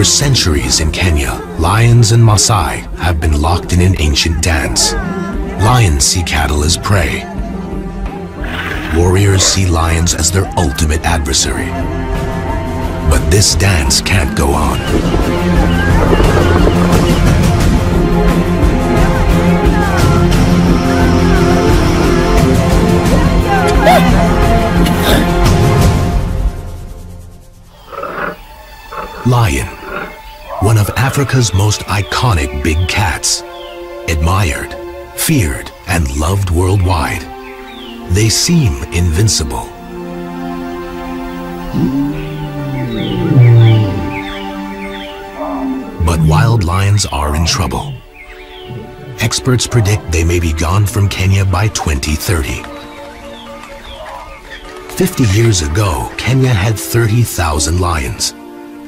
For centuries in Kenya, lions and Maasai have been locked in an ancient dance. Lions see cattle as prey. Warriors see lions as their ultimate adversary. But this dance can't go on. Lion, one of Africa's most iconic big cats, admired, feared, and loved worldwide. They seem invincible. But wild lions are in trouble. Experts predict they may be gone from Kenya by 2030. 50 years ago, Kenya had 30,000 lions.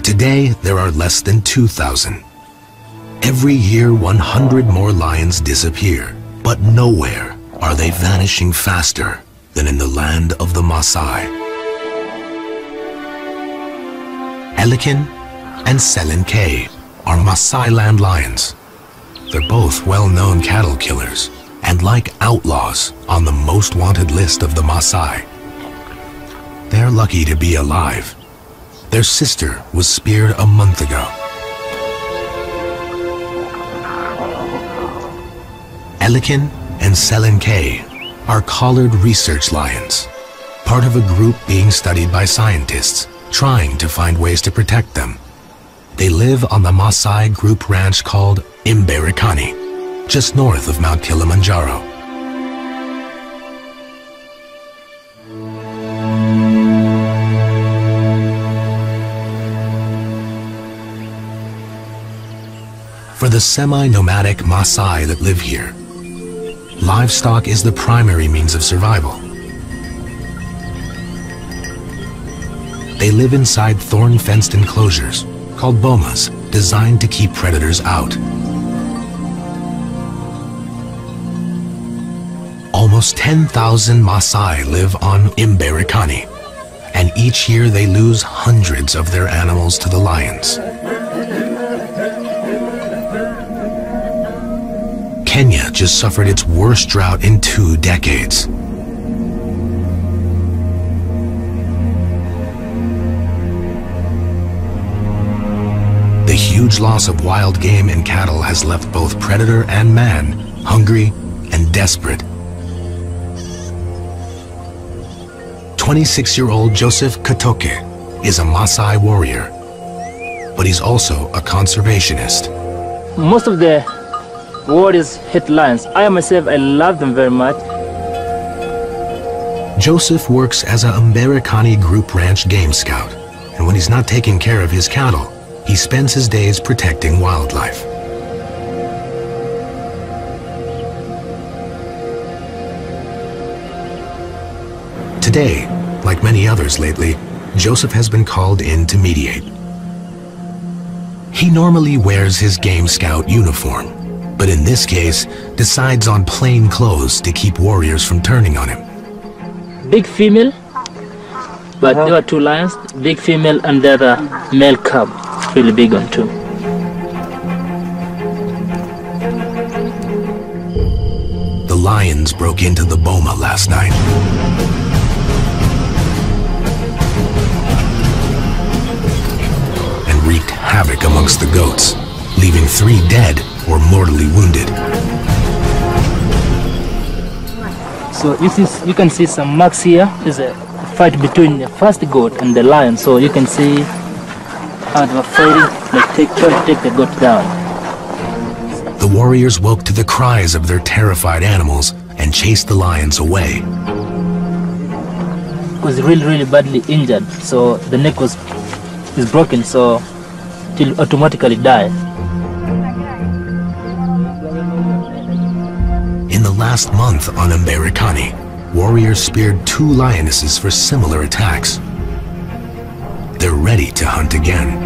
Today, there are less than 2,000. Every year, 100 more lions disappear, but nowhere are they vanishing faster than in the land of the Maasai. Elikin and Selenke are Maasai land lions. They're both well-known cattle killers and like outlaws on the most wanted list of the Maasai. They're lucky to be alive. Their sister was speared a month ago. Elikin and Selenke are collared research lions, part of a group being studied by scientists trying to find ways to protect them. They live on the Maasai group ranch called Imberikani, just north of Mount Kilimanjaro. For the semi-nomadic Maasai that live here, livestock is the primary means of survival. They live inside thorn-fenced enclosures called bomas, designed to keep predators out. Almost 10,000 Maasai live on Imberikani, and each year they lose hundreds of their animals to the lions. Kenya just suffered its worst drought in 2 decades. The huge loss of wild game and cattle has left both predator and man hungry and desperate. 26-year-old Joseph Katoke is a Maasai warrior, but he's also a conservationist. Most of the warriors hate lions. I myself, I love them very much. Joseph works as a Imberikani group ranch game scout, and when he's not taking care of his cattle, he spends his days protecting wildlife. Today, like many others lately, Joseph has been called in to mediate. He normally wears his game scout uniform, but in this case, decides on plain clothes to keep warriors from turning on him. Big female, but there are 2 lions, big female and the other male cub, really big one too. The lions broke into the boma last night. And wreaked havoc amongst the goats, leaving 3 dead or mortally wounded. So you can see some marks here. There's a fight between the first goat and the lion. So you can see how they were fighting. They try to take the goat down. The warriors woke to the cries of their terrified animals and chased the lions away. It was really badly injured. So the neck is broken. So it will automatically die. In the last month on Imberikani, warriors speared 2 lionesses for similar attacks. They're ready to hunt again.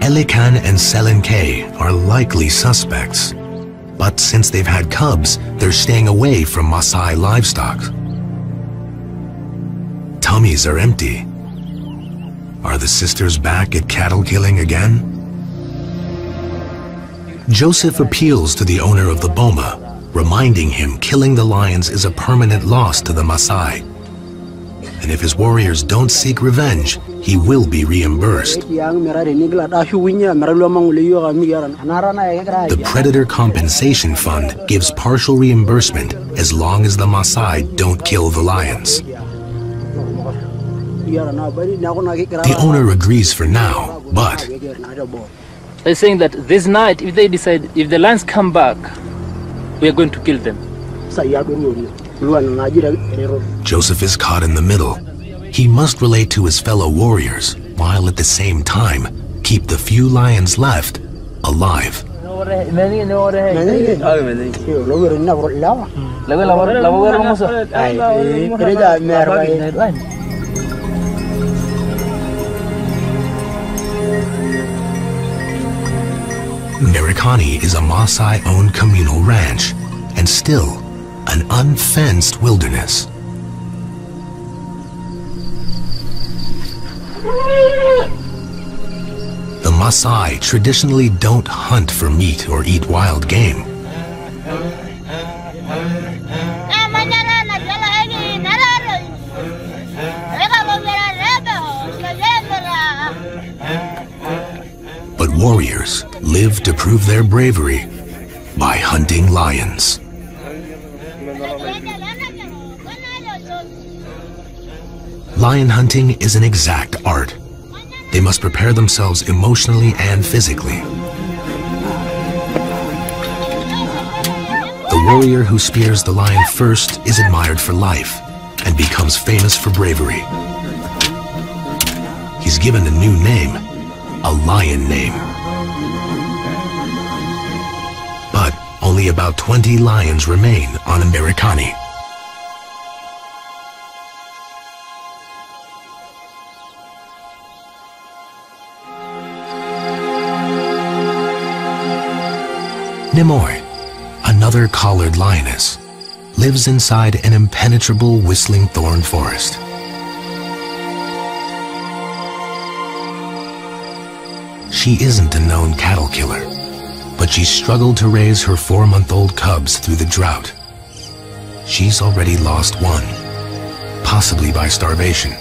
Elikin and Selenke are likely suspects, but since they've had cubs, they're staying away from Maasai livestock. Tummies are empty, Are the sisters back at cattle killing again? Joseph appeals to the owner of the boma, reminding him killing the lions is a permanent loss to the Maasai. And if his warriors don't seek revenge, he will be reimbursed. The Predator Compensation Fund gives partial reimbursement as long as the Maasai don't kill the lions. The owner agrees for now, but they're saying that this night, if they decide, if the lions come back, we are going to kill them. Joseph is caught in the middle. He must relate to his fellow warriors, while at the same time keep the few lions left alive. Merikani is a Maasai-owned communal ranch, and still an unfenced wilderness. The Maasai traditionally don't hunt for meat or eat wild game. But warriors live to prove their bravery by hunting lions. Lion hunting is an exact art. They must prepare themselves emotionally and physically. The warrior who spears the lion first is admired for life and becomes famous for bravery. He's given a new name, a lion name. But only about 20 lions remain on Merikani. Nimoi, another collared lioness, lives inside an impenetrable whistling thorn forest. She isn't a known cattle killer, but she struggled to raise her 4-month-old cubs through the drought. She's already lost one, possibly by starvation.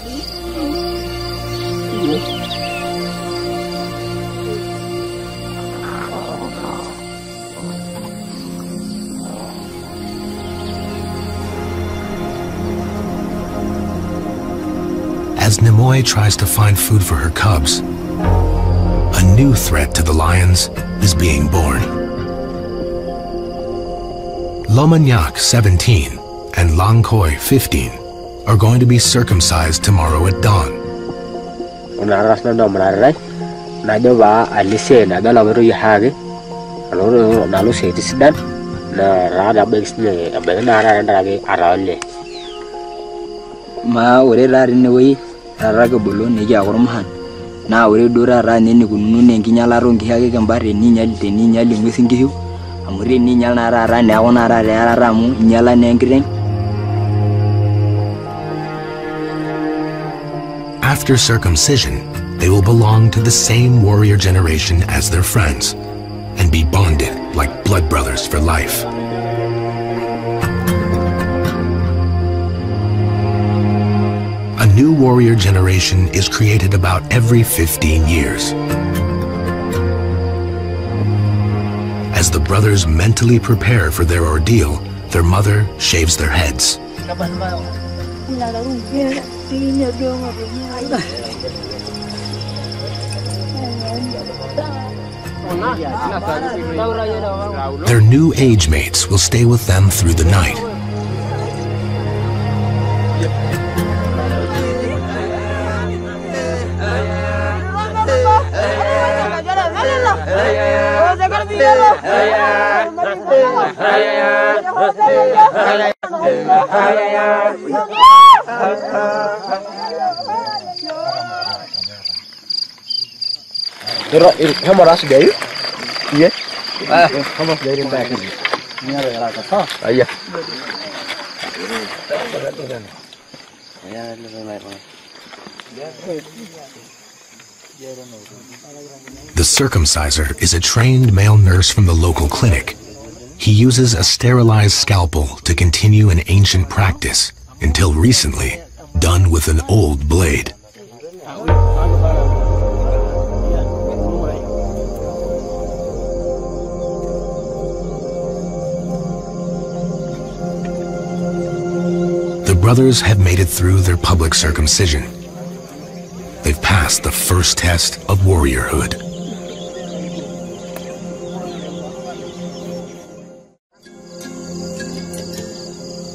As Nimoi tries to find food for her cubs, a new threat to the lions is being born. Lomanyak, 17, and Langkoi, 15, are going to be circumcised tomorrow at dawn. Na ore dora ra nene kununu ne nkinyala ro nkihake kembare ni nyali te ni nyali ngwesi nkihu amure ni nyala na ra ne akona ra mu nyala ne nkireng. After circumcision, they will belong to the same warrior generation as their friends and be bonded like blood brothers for life. A new warrior generation is created about every 15 years. As the brothers mentally prepare for their ordeal, their mother shaves their heads. Their new age mates will stay with them through the night. How much are you? Yeah. How much are you back? Yeah. The circumciser is a trained male nurse from the local clinic. He uses a sterilized scalpel to continue an ancient practice, until recently, done with an old blade. The brothers have made it through their public circumcision. They've passed the first test of warriorhood.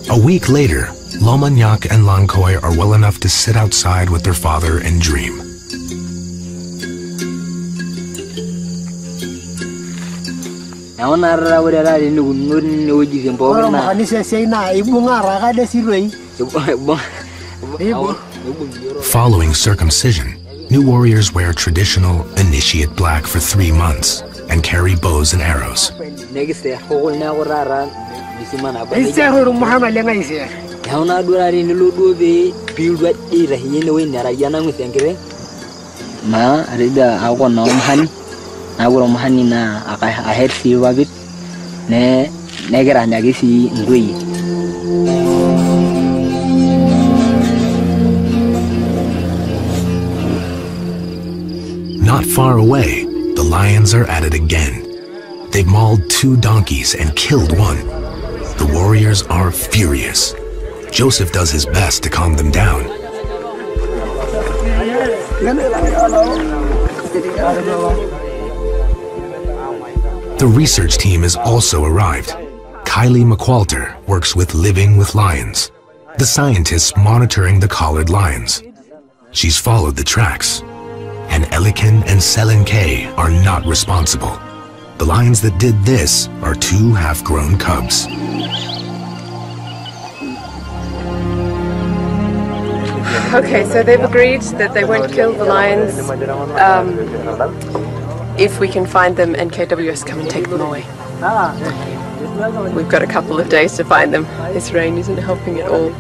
A week later, Lomanyak and Lankoi are well enough to sit outside with their father and dream. Following circumcision, new warriors wear traditional initiate black for 3 months and carry bows and arrows. Not far away, the lions are at it again. They've mauled 2 donkeys and killed 1. The warriors are furious. Joseph does his best to calm them down. The research team has also arrived. Kylie McWalter works with Living with Lions, the scientists monitoring the collared lions. She's followed the tracks. And Elikin and Selen are not responsible. The lions that did this are 2 half-grown cubs. Okay, so they've agreed that they won't kill the lions if we can find them and KWS come and take them away. We've got a couple of days to find them. This rain isn't helping at all.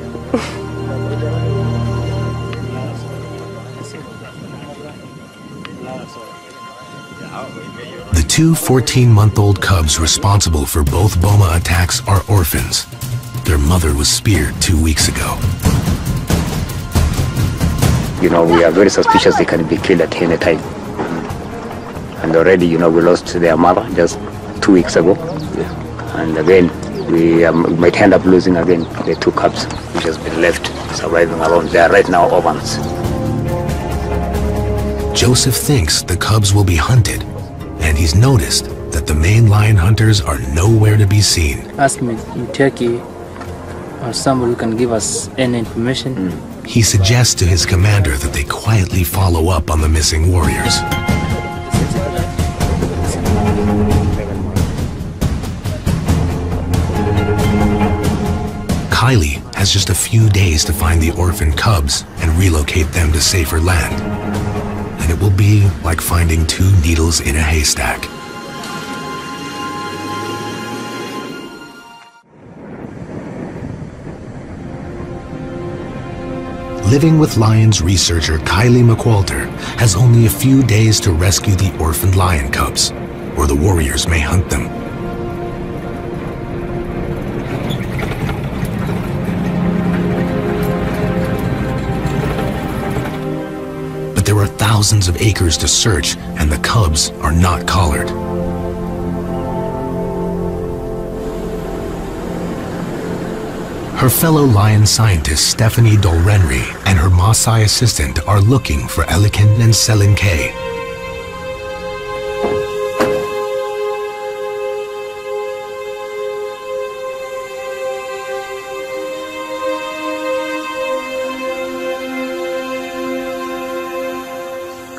The 2 14-month-old cubs responsible for both Boma attacks are orphans. Their mother was speared 2 weeks ago. You know, we are very suspicious they can be killed at any time. And already, you know, we lost their mother just 2 weeks ago. And again, we might end up losing again the 2 cubs which has been left surviving alone. They are right now orphans. Joseph thinks the cubs will be hunted, and he's noticed that the main lion hunters are nowhere to be seen. Ask me in Turkey or somebody who can give us any information. He suggests to his commander that they quietly follow up on the missing warriors. Kylie has just a few days to find the orphan cubs and relocate them to safer land. And it will be like finding 2 needles in a haystack. Living with Lions researcher Kylie McWalter has only a few days to rescue the orphaned lion cubs, or the warriors may hunt them. But there are thousands of acres to search, and the cubs are not collared. Her fellow lion scientist Stephanie Dolrenry and her Maasai assistant are looking for Elikin and Selen.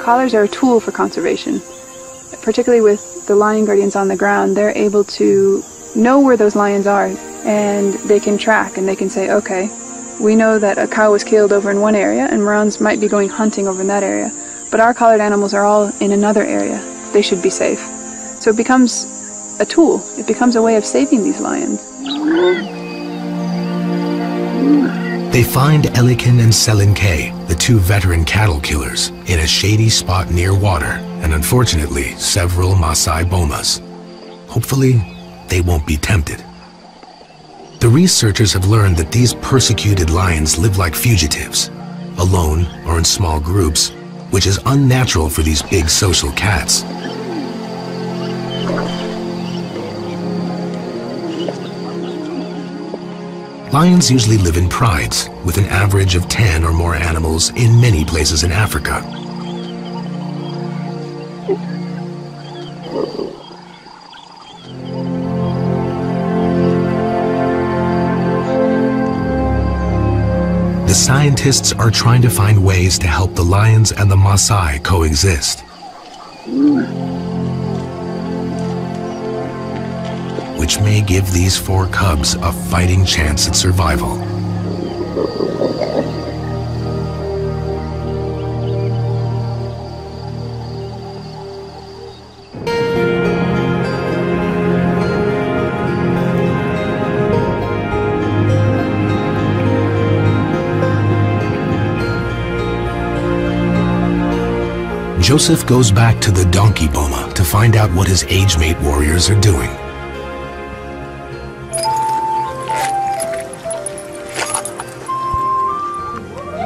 Collars are a tool for conservation, particularly with the lion guardians on the ground. They're able to know where those lions are, and they can track and they can say, okay, we know that a cow was killed over in one area and Morans might be going hunting over in that area, but our collared animals are all in another area. They should be safe. So it becomes a tool. It becomes a way of saving these lions. They find Elikin and Selenke, the two veteran cattle killers, in a shady spot near water and unfortunately several Maasai bomas. Hopefully, they won't be tempted. The researchers have learned that these persecuted lions live like fugitives, alone or in small groups, which is unnatural for these big social cats. Lions usually live in prides, with an average of 10 or more animals in many places in Africa. The scientists are trying to find ways to help the lions and the Maasai coexist, which may give these 4 cubs a fighting chance at survival. Joseph goes back to the donkey boma to find out what his age-mate warriors are doing.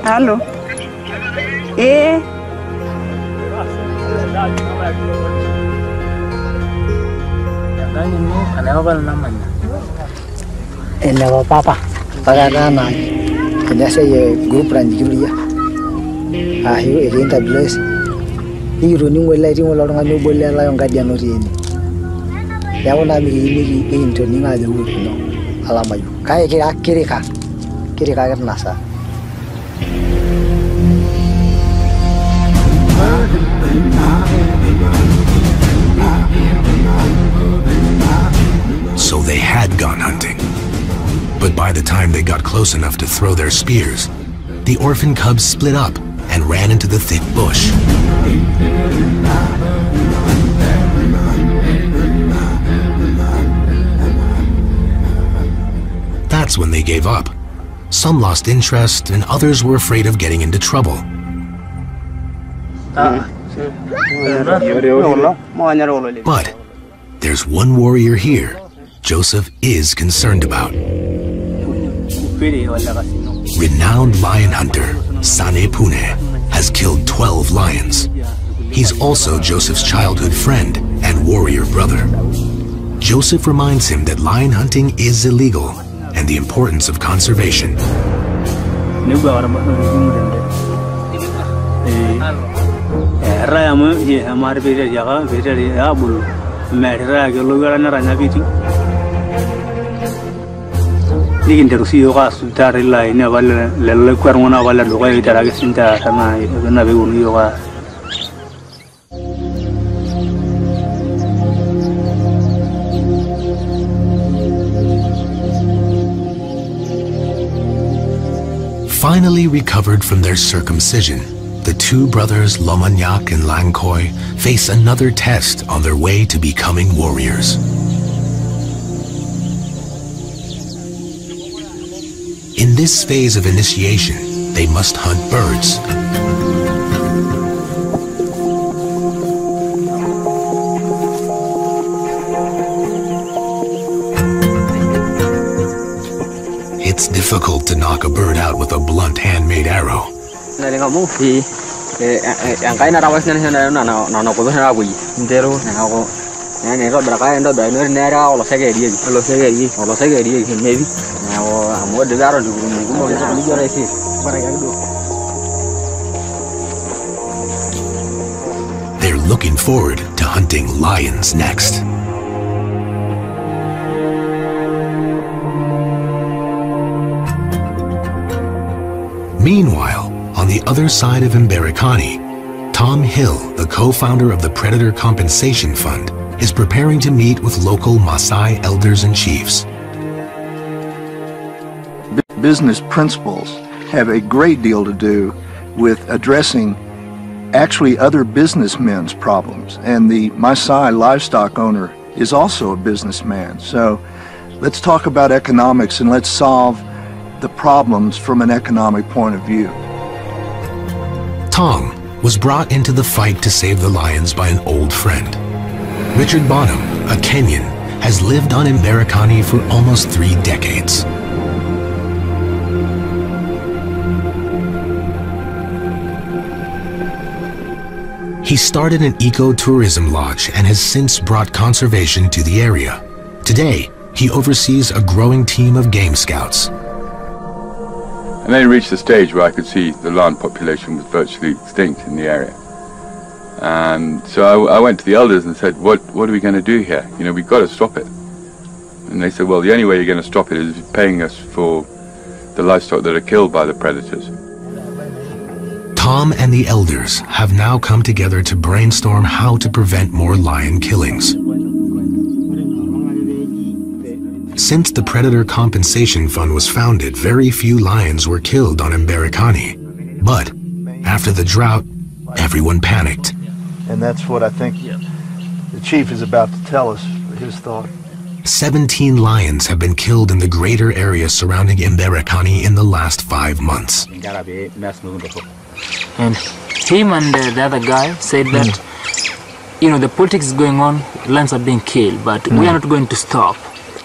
Hello. Eh. Ene papa. Pagana kenya say group brand Julia. Ah, you again bless. You running well lighting all along a new boiler lion guardian not in. Yawana me into Ninga the wood, no. Alamayu. Kaya Kirika. Kirika Nasa. So they had gone hunting. But by the time they got close enough to throw their spears, the orphan cubs split up and ran into the thick bush. That's when they gave up. Some lost interest and others were afraid of getting into trouble. But there's one warrior here Joseph is concerned about. Renowned lion hunter Sane Pune has killed 12 lions. He's also Joseph's childhood friend and warrior brother. Joseph reminds him that lion hunting is illegal and the importance of conservation. Finally recovered from their circumcision, the two brothers Lomanyak and Langkoi face another test on their way to becoming warriors. In this phase of initiation, they must hunt birds. It's difficult to knock a bird out with a blunt handmade arrow. They're looking forward to hunting lions next. Meanwhile, on the other side of Mberikani, Tom Hill, the co-founder of the Predator Compensation Fund, is preparing to meet with local Maasai elders and chiefs. Business principles have a great deal to do with addressing actually other businessmen's problems, and the Maasai livestock owner is also a businessman. So let's talk about economics and let's solve the problems from an economic point of view. Tom was brought into the fight to save the lions by an old friend. Richard Bonham, a Kenyan, has lived on Mberikani for almost 3 decades. He started an eco-tourism lodge and has since brought conservation to the area. Today, he oversees a growing team of game scouts. And then it reached a stage where I could see the lion population was virtually extinct in the area. And so I went to the elders and said, what are we going to do here? You know, we've got to stop it. And they said, well, the only way you're going to stop it is paying us for the livestock that are killed by the predators. Tom and the elders have now come together to brainstorm how to prevent more lion killings. Since the Predator Compensation Fund was founded, very few lions were killed on Mberikani. But after the drought, everyone panicked. And that's what I think the chief is about to tell us, his thought. 17 lions have been killed in the greater area surrounding Mberikani in the last 5 months. And him and the other guy said that, you know, the politics is going on, lions are being killed, but we are not going to stop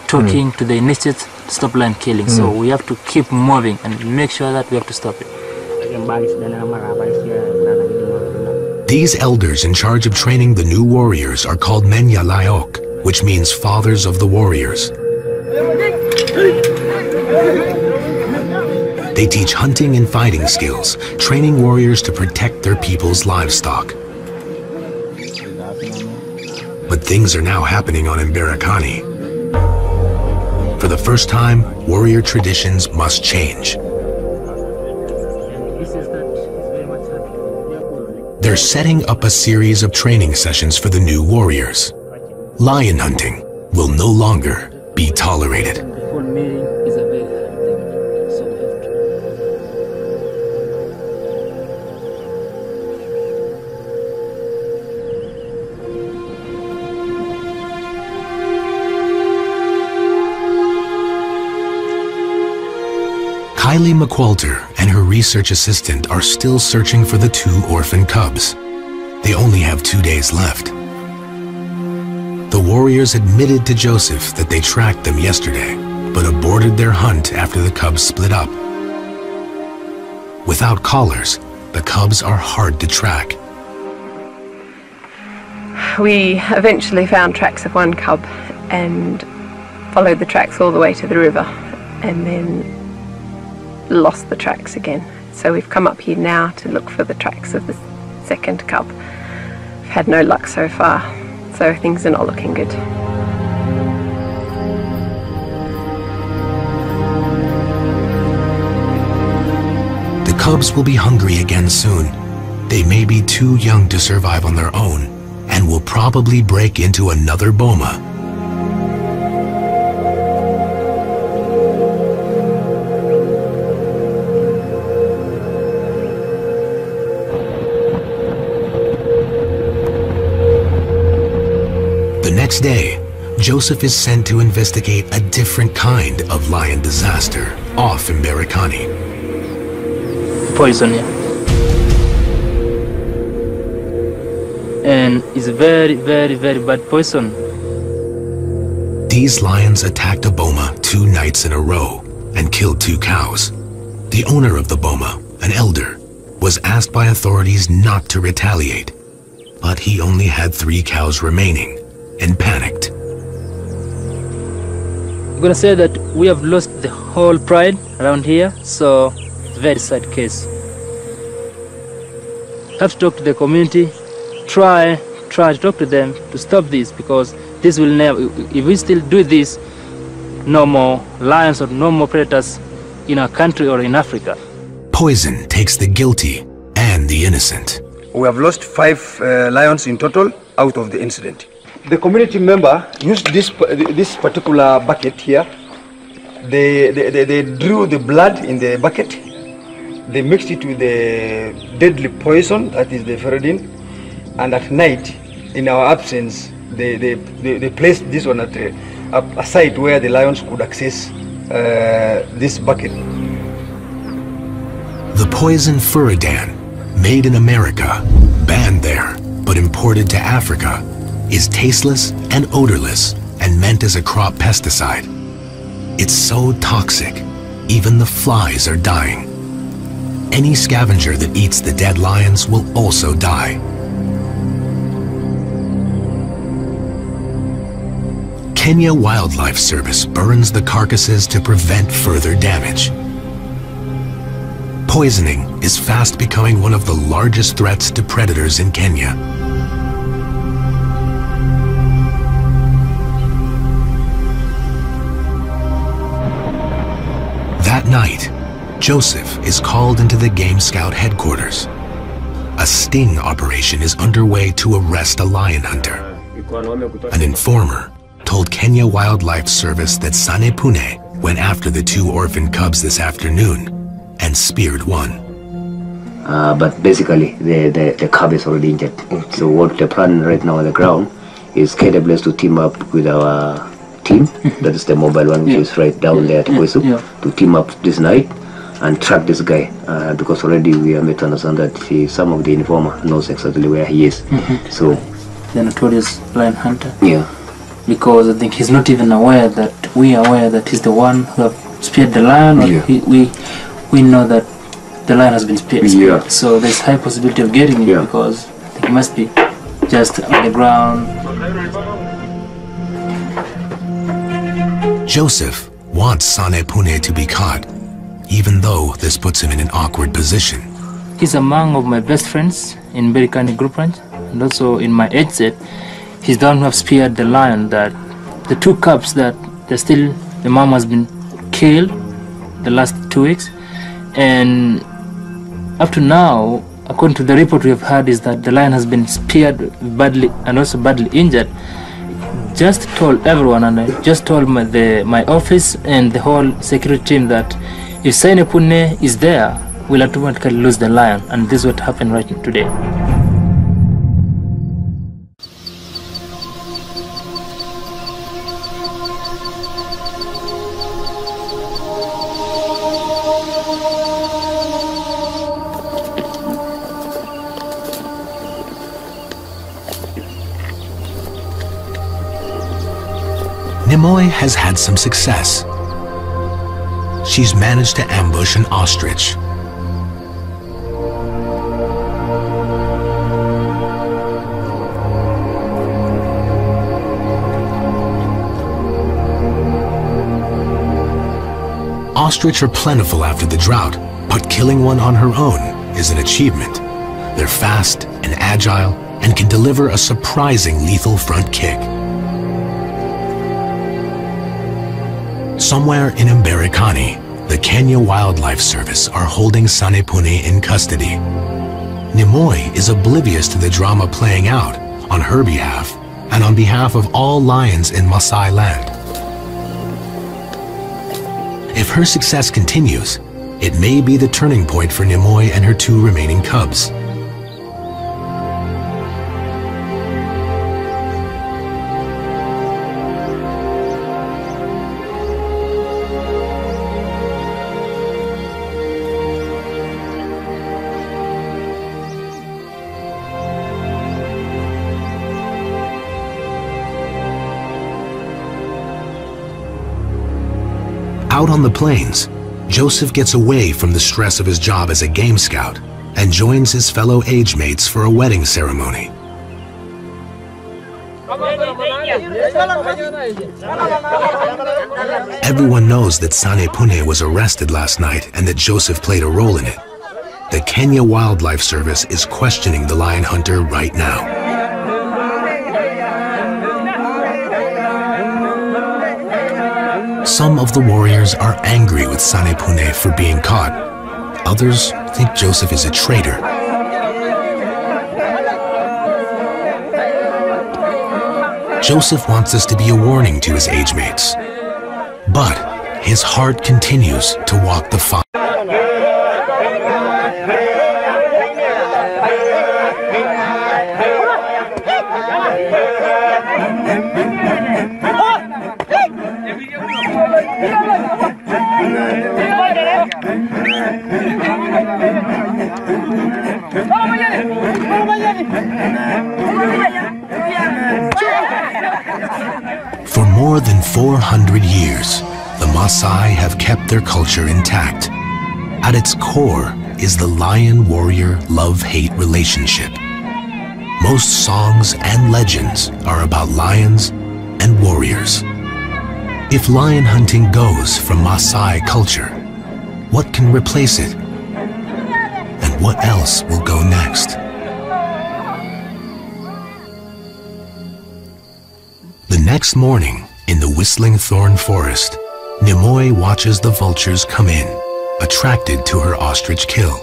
talking to the initiative to stop lion killing. So we have to keep moving and make sure that we have to stop it. These elders in charge of training the new warriors are called Menyalaok, which means fathers of the warriors. They teach hunting and fighting skills, training warriors to protect their people's livestock. But things are now happening on Mberikani. For the first time, warrior traditions must change. They're setting up a series of training sessions for the new warriors. Lion hunting will no longer be tolerated. Kylie McQualter and her research assistant are still searching for the 2 orphan cubs. They only have 2 days left. The warriors admitted to Joseph that they tracked them yesterday, but aborted their hunt after the cubs split up. Without collars, the cubs are hard to track. We eventually found tracks of one cub and followed the tracks all the way to the river, and then lost the tracks again. So we've come up here now to look for the tracks of the second cub. We've had no luck so far, so things are not looking good. The cubs will be hungry again soon. They may be too young to survive on their own and will probably break into another boma. The next day, Joseph is sent to investigate a different kind of lion disaster off Mberikani. Poison here. And it's very, very, very bad poison. These lions attacked a boma 2 nights in a row and killed 2 cows. The owner of the boma, an elder, was asked by authorities not to retaliate, but he only had 3 cows remaining and panicked. I'm gonna say that we have lost the whole pride around here, so it's a very sad case. Have to talk to the community, try to talk to them to stop this, because this will never, if we still do this, no more lions or no more predators in our country or in Africa. Poison takes the guilty and the innocent. We have lost 5 lions in total out of the incident. The community member used this particular bucket here. They drew the blood in the bucket. They mixed it with the deadly poison, that is the ferrodin, and at night, in our absence, they placed this one at a site where the lions could access this bucket. The poison furidan, made in America, banned there, but imported to Africa, is tasteless and odorless and meant as a crop pesticide. It's so toxic, even the flies are dying. Any scavenger that eats the dead lions will also die. Kenya Wildlife Service burns the carcasses to prevent further damage. Poisoning is fast becoming one of the largest threats to predators in Kenya. That night, Joseph is called into the Game Scout headquarters. A sting operation is underway to arrest a lion hunter. An informer told Kenya Wildlife Service that Sane Pune went after the 2 orphan cubs this afternoon and speared one. But basically, the cub is already injured. So what the plan right now on the ground is KWS to team up with our team, that is the mobile one, which is right down there at Kwesu, to team up this night and track this guy, because already we are made to understand that some of the informer knows exactly where he is. So the notorious lion hunter. Yeah. Because I think he's not even aware that we are aware that he's the one who have speared the lion, or we know that the lion has been speared. So there's high possibility of getting him because I think he must be just on the ground. Joseph wants Sane Pune to be caught, even though this puts him in an awkward position. He's among of my best friends in Berikani group ranch, and also in my age set. He's the one who have speared the lion that the 2 cubs that the mom has been killed the last 2 weeks, and up to now, according to the report we have had, is that the lion has been speared badly and also badly injured. Just told everyone, and I just told my office and the whole security team that if Sane Pune is there, we'll automatically lose the lion, and this is what happened right today. Nimoy has had some success. She's managed to ambush an ostrich. Ostrich are plentiful after the drought, but killing one on her own is an achievement. They're fast and agile and can deliver a surprising lethal front kick. Somewhere in Mberikani, the Kenya Wildlife Service are holding Sane Pune in custody. Nimoy is oblivious to the drama playing out on her behalf and on behalf of all lions in Maasai land. If her success continues, it may be the turning point for Nimoy and her 2 remaining cubs. Out on the plains, Joseph gets away from the stress of his job as a game scout and joins his fellow age mates for a wedding ceremony. Everyone knows that Sane Pune was arrested last night and that Joseph played a role in it. The Kenya Wildlife Service is questioning the lion hunter right now. Some of the warriors are angry with Sane Pune for being caught. Others think Joseph is a traitor. Joseph wants this to be a warning to his age mates. But his heart continues to walk the fine. For more than 400 years, the Maasai have kept their culture intact. At its core is the lion-warrior love-hate relationship. Most songs and legends are about lions and warriors. If lion hunting goes from Maasai culture, what can replace it? And what else will go next? The next morning, in the whistling thorn forest, Nimoy watches the vultures come in, attracted to her ostrich kill.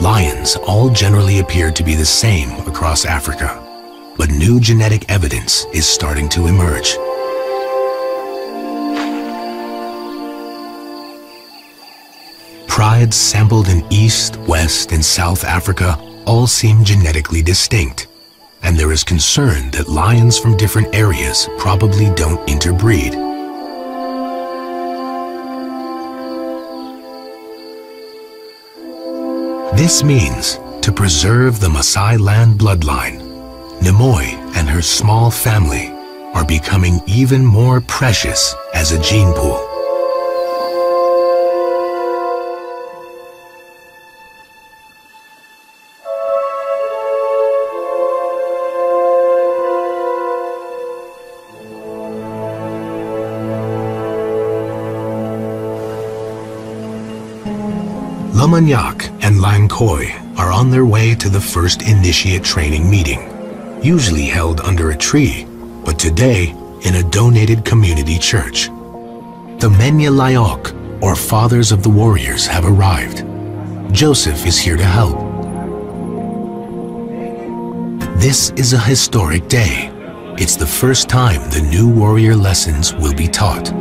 Lions all generally appear to be the same across Africa, but new genetic evidence is starting to emerge. Prides sampled in East, West, and South Africa all seem genetically distinct, and there is concern that lions from different areas probably don't interbreed. This means, to preserve the Maasai land bloodline, Nimoy and her small family are becoming even more precious as a gene pool. Lamanyak and Lankoi are on their way to the first initiate training meeting, usually held under a tree, but today in a donated community church. The Menya Layok, or Fathers of the Warriors, have arrived. Joseph is here to help. This is a historic day. It's the first time the new warrior lessons will be taught.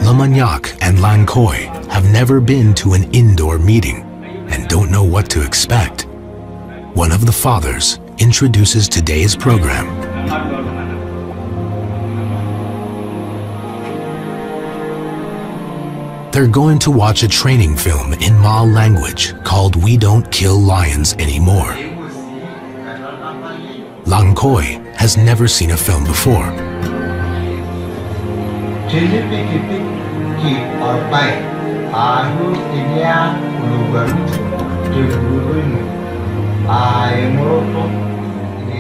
Lamanyak and Lankoi have never been to an indoor meeting and don't know what to expect. One of the fathers introduces today's program. They're going to watch a training film in Ma language called We Don't Kill Lions Anymore. Lankoi has never seen a film before.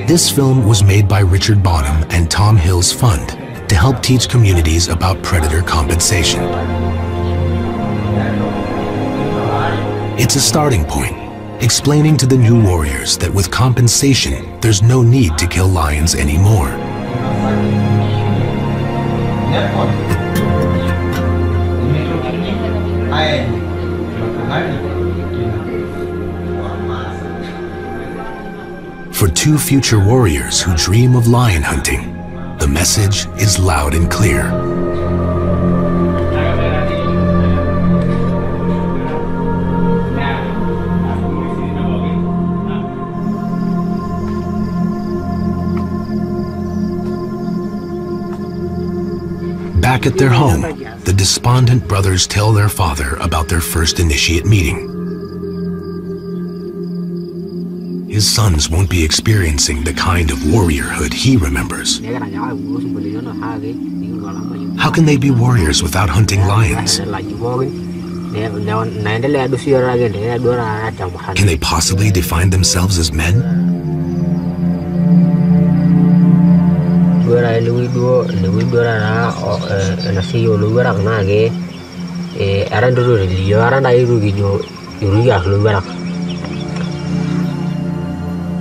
This film was made by Richard Bonham and Tom Hill's Fund to help teach communities about predator compensation. It's a starting point, explaining to the new warriors that with compensation, there's no need to kill lions anymore. For two future warriors who dream of lion hunting, the message is loud and clear. Back at their home, the despondent brothers tell their father about their first initiate meeting. His sons won't be experiencing the kind of warriorhood he remembers. How can they be warriors without hunting lions? Can they possibly define themselves as men?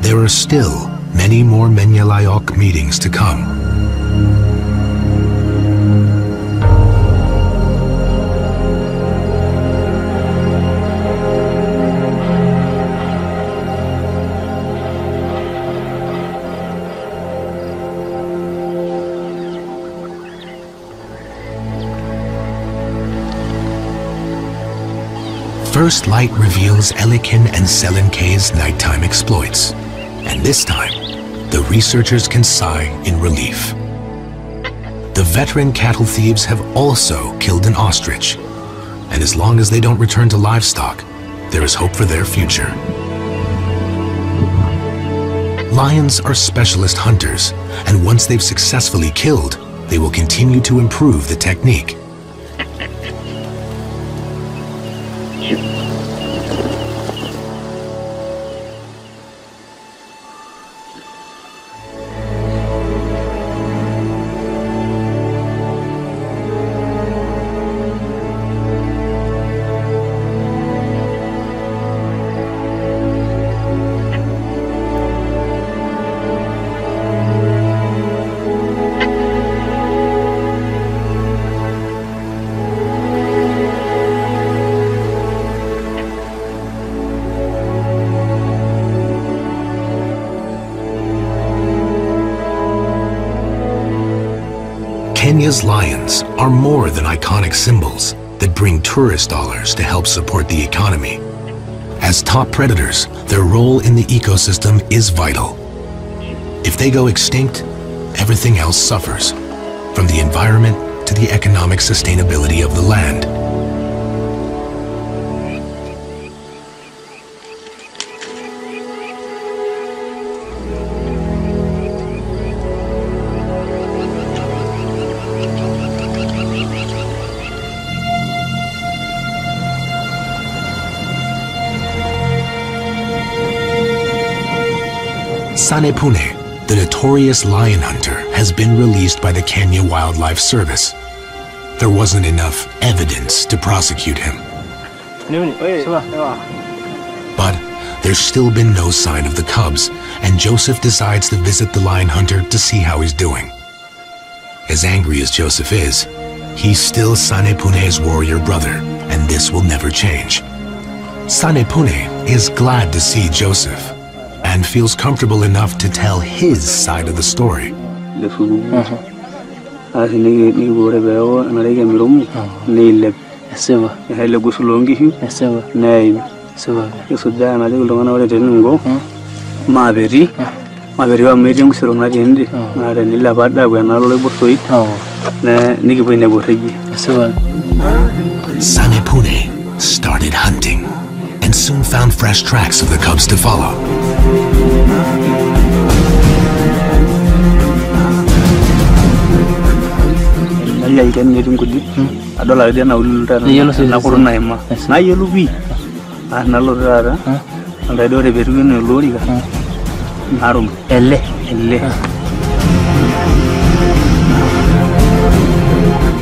There are still many more Menya Layok meetings to come. First light reveals Elikin and Selenkei's nighttime exploits, And this time, the researchers can sigh in relief. The veteran cattle thieves have also killed an ostrich, and as long as they don't return to livestock, there is hope for their future. Lions are specialist hunters, and once they've successfully killed, they will continue to improve the technique. Kenya's lions are more than iconic symbols that bring tourist dollars to help support the economy. As top predators, their role in the ecosystem is vital. If they go extinct, everything else suffers, from the environment to the economic sustainability of the land. Sanepune, the notorious lion hunter, has been released by the Kenya Wildlife Service. There wasn't enough evidence to prosecute him. But there's still been no sign of the cubs, and Joseph decides to visit the lion hunter to see how he's doing. As angry as Joseph is, he's still Sanepune's warrior brother, and this will never change. Sanepune is glad to see Joseph, and feels comfortable enough to tell his side of the story. Sanepune started hunting and soon found fresh tracks of the cubs to follow.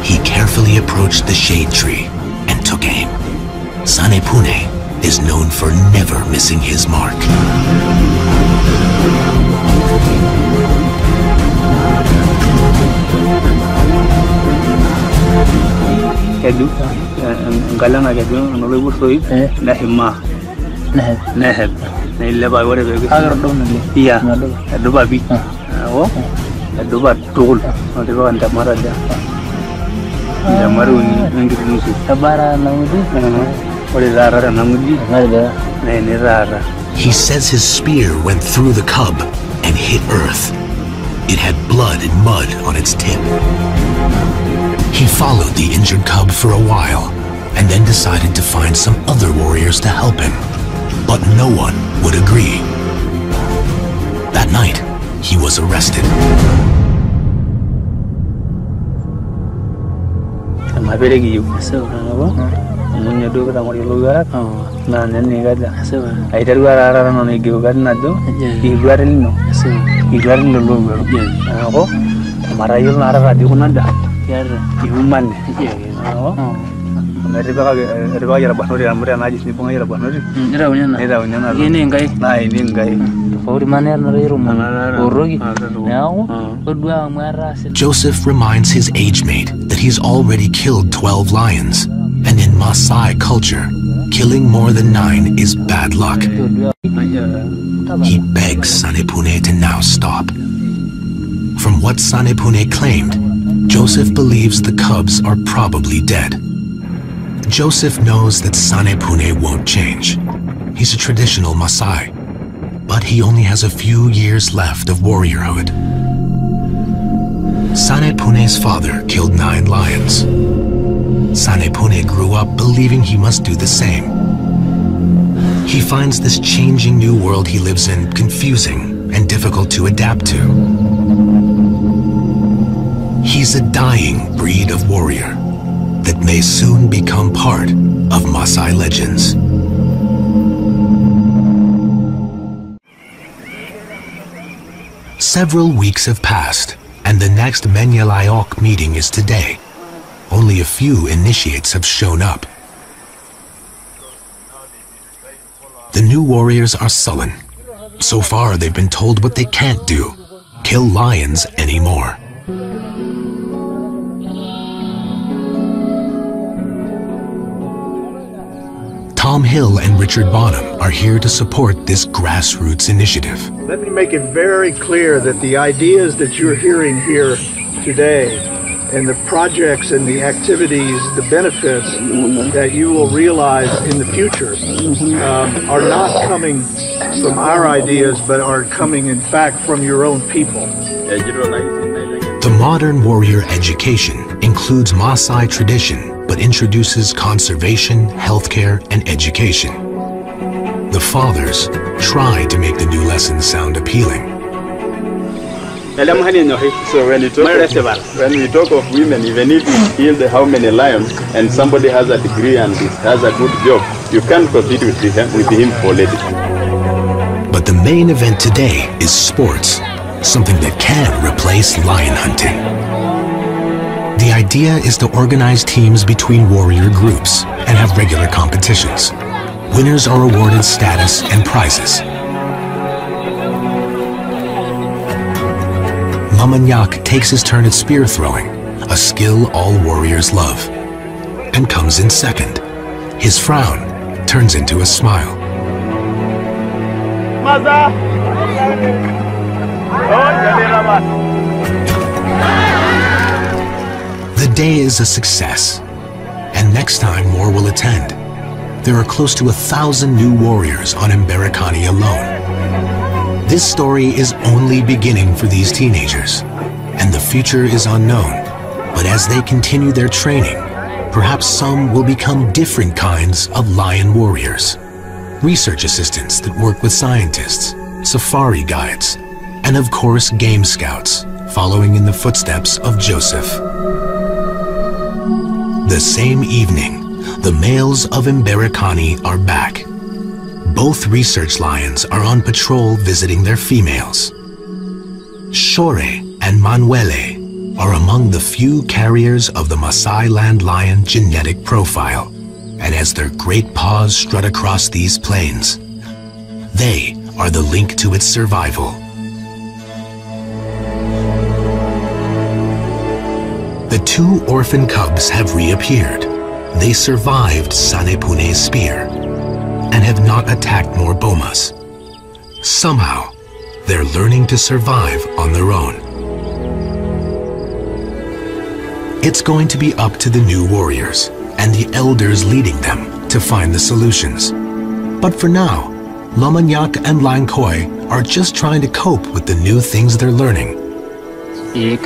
He carefully approached the shade tree and took aim. Sanepune is known for never missing his mark. He says his spear went through the cub and hit earth. It had blood and mud on its tip. He followed the injured cub for a while and then decided to find some other warriors to help him. But no one would agree. That night, he was arrested. Joseph reminds his age mate that he's already killed 12 lions, and in Maasai culture, killing more than 9 is bad luck. He begs Sanepune to now stop. From what Sanepune claimed, Joseph believes the cubs are probably dead. Joseph knows that Sanepune won't change. He's a traditional Maasai. but he only has a few years left of warriorhood. Sanepune's father killed 9 lions. Sanepune grew up believing he must do the same. He finds this changing new world he lives in confusing and difficult to adapt to. He's a dying breed of warrior that may soon become part of Maasai legends. Several weeks have passed, and the next Menyalayok meeting is today. Only a few initiates have shown up. The new warriors are sullen. So far, they've been told what they can't do: kill lions anymore. Tom Hill and Richard Bonham are here to support this grassroots initiative. Let me make it very clear that the ideas that you're hearing here today and the projects and the activities, the benefits that you will realize in the future are not coming from our ideas, but are coming, in fact, from your own people. The modern warrior education includes Maasai tradition, but introduces conservation, healthcare, and education. The fathers try to make the new lessons sound appealing. So when we talk of women, even if you kill how many lions and somebody has a degree and has a good job, you can't compete with him for ladies. But the main event today is sports, something that can replace lion hunting. The idea is to organize teams between warrior groups and have regular competitions. Winners are awarded status and prizes. Mamanyak takes his turn at spear throwing, a skill all warriors love, and comes in second. His frown turns into a smile. The day is a success, and next time more will attend. There are close to 1,000 new warriors on Mberikani alone. This story is only beginning for these teenagers, and the future is unknown. But as they continue their training, perhaps some will become different kinds of lion warriors. Research assistants that work with scientists, safari guides, and of course game scouts, following in the footsteps of Joseph. The same evening, the males of Mberikani are back. Both research lions are on patrol visiting their females. Shore and Manuele are among the few carriers of the Maasai land lion genetic profile, and as their great paws strut across these plains, they are the link to its survival. The 2 orphan cubs have reappeared. They survived Sanepune's spear and have not attacked more bomas. Somehow, they're learning to survive on their own. It's going to be up to the new warriors and the elders leading them to find the solutions. But for now, Lomanyak and Lankoi are just trying to cope with the new things they're learning. In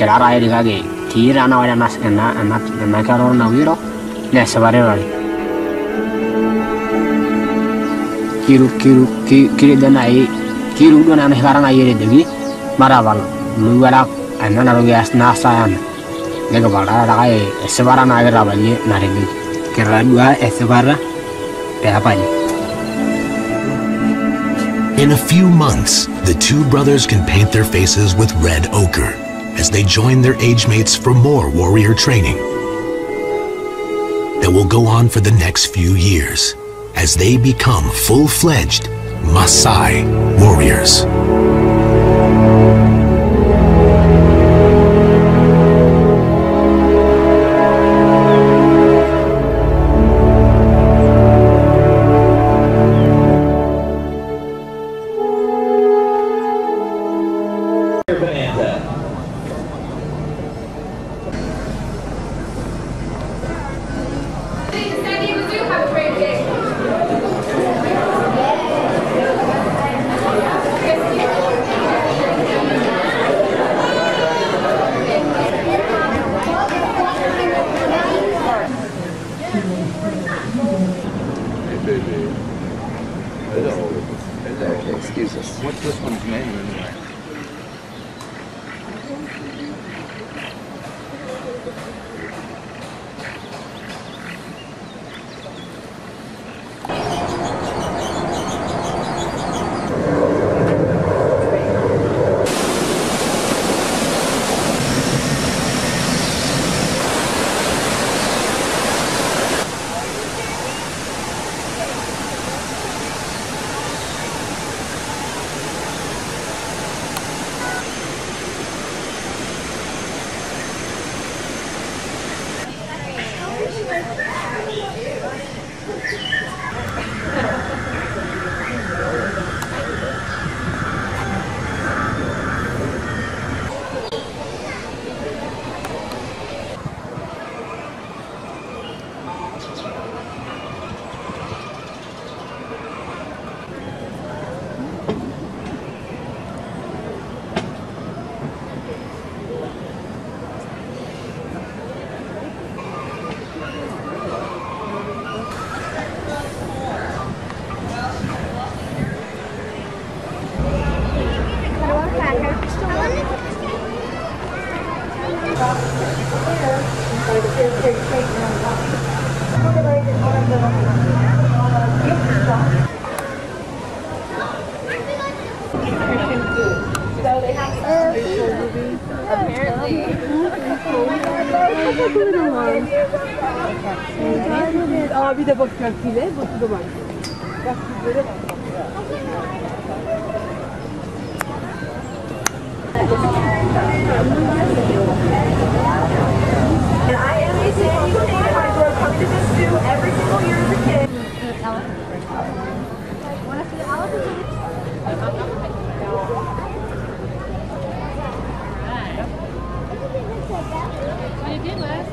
a few months, the 2 brothers can paint their faces with red ochre as they join their age mates for more warrior training. That will go on for the next few years as they become full-fledged Maasai warriors. Okay, excuse us. What's this one's name anyway? Bir de bak köftile, bu da bak. Bak böyle bak. And I am a single parent. I grew up coming to this zoo every single year as a kid. Want to see the elephant? What you did, Les?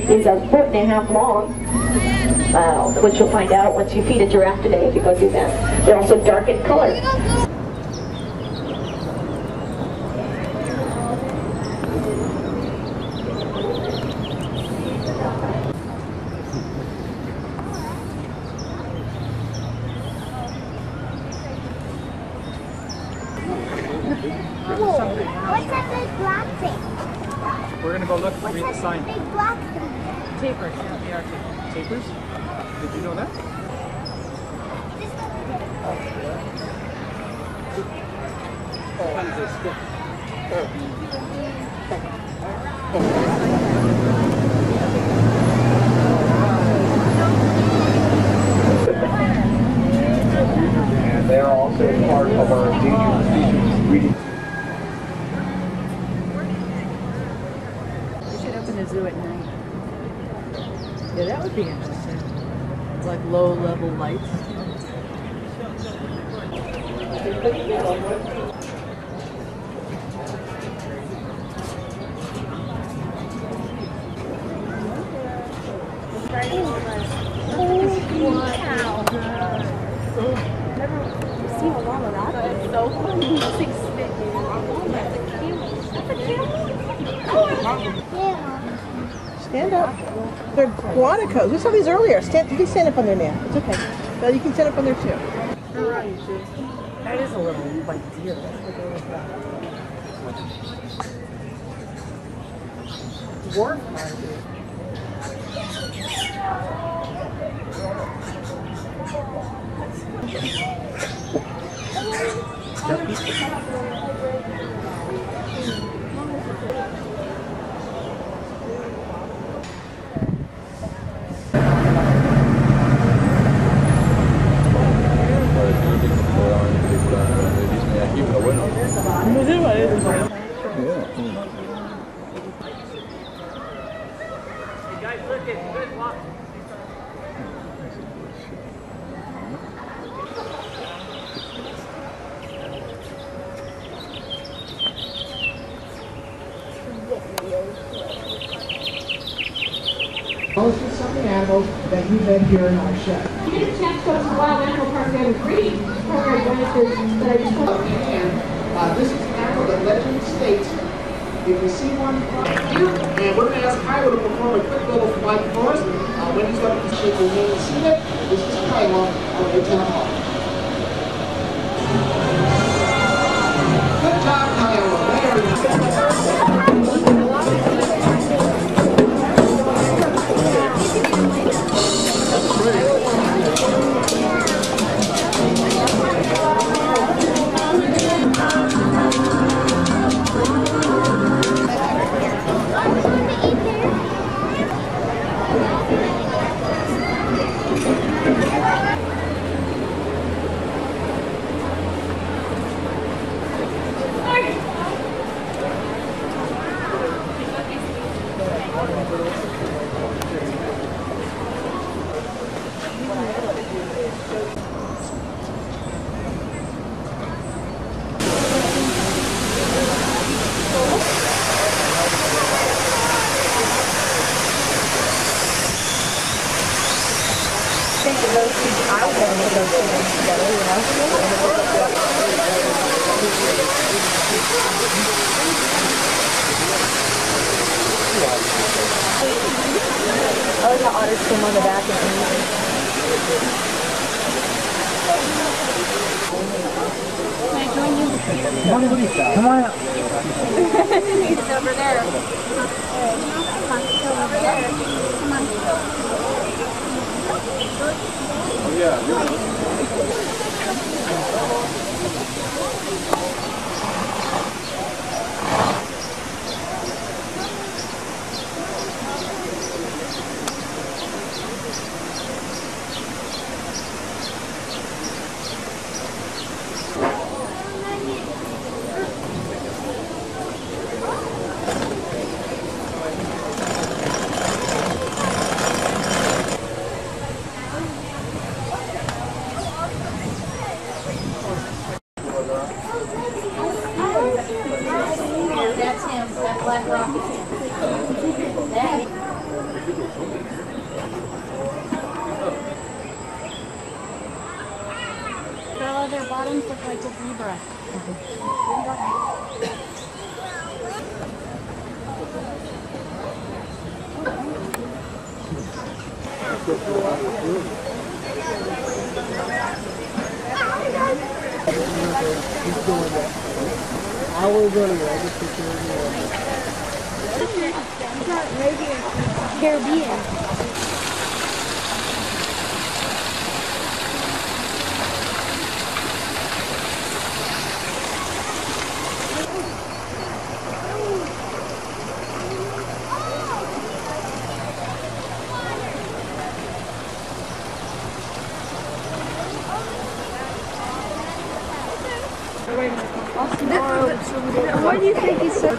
He's a foot and a half long, which you'll find out once you feed a giraffe today if you go do that. They're also dark in color. What's that big black thing? We're going to go look and read the What's sign. that big black thing? Tapers, yeah, they are tapers. Did you know that? And they are also part of our endangered species reading. We should open the zoo at night. Yeah, that would be interesting. It's like low-level lights. Seen a lot of that. That's so funny. Those things spit. That's a camel. That's a camel? Yeah. Stand up. They're guanacos. We saw these earlier. You can stand up on there now. It's okay. Well, you can stand up on there too. All right, that is a little like deer. Dwarf market. Those are some of the animals that you met here in our shed. So it's a wild animal park there with three primary branches that I just want to. This is animal that legend states. If you see one here, and we're going to ask Kylo to perform a quick little flight for us. When he's going to shake your hand and see it, this is Kylo from the town. Good job, Kylo. Very nice. I like how otters swim on the back and Can I join you? Come on out. He's over there. Over there. Come on. Oh yeah. That's him. That black rock is him. Girl, their bottoms look like a zebra. I will go to the just security. Caribbean. Why do you think he's so...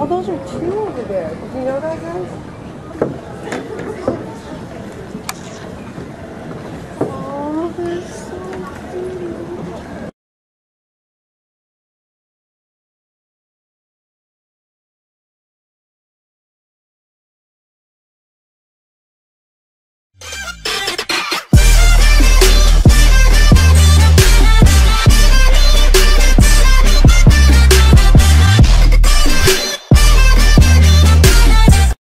Oh, those are two over there. Did you know that, guys?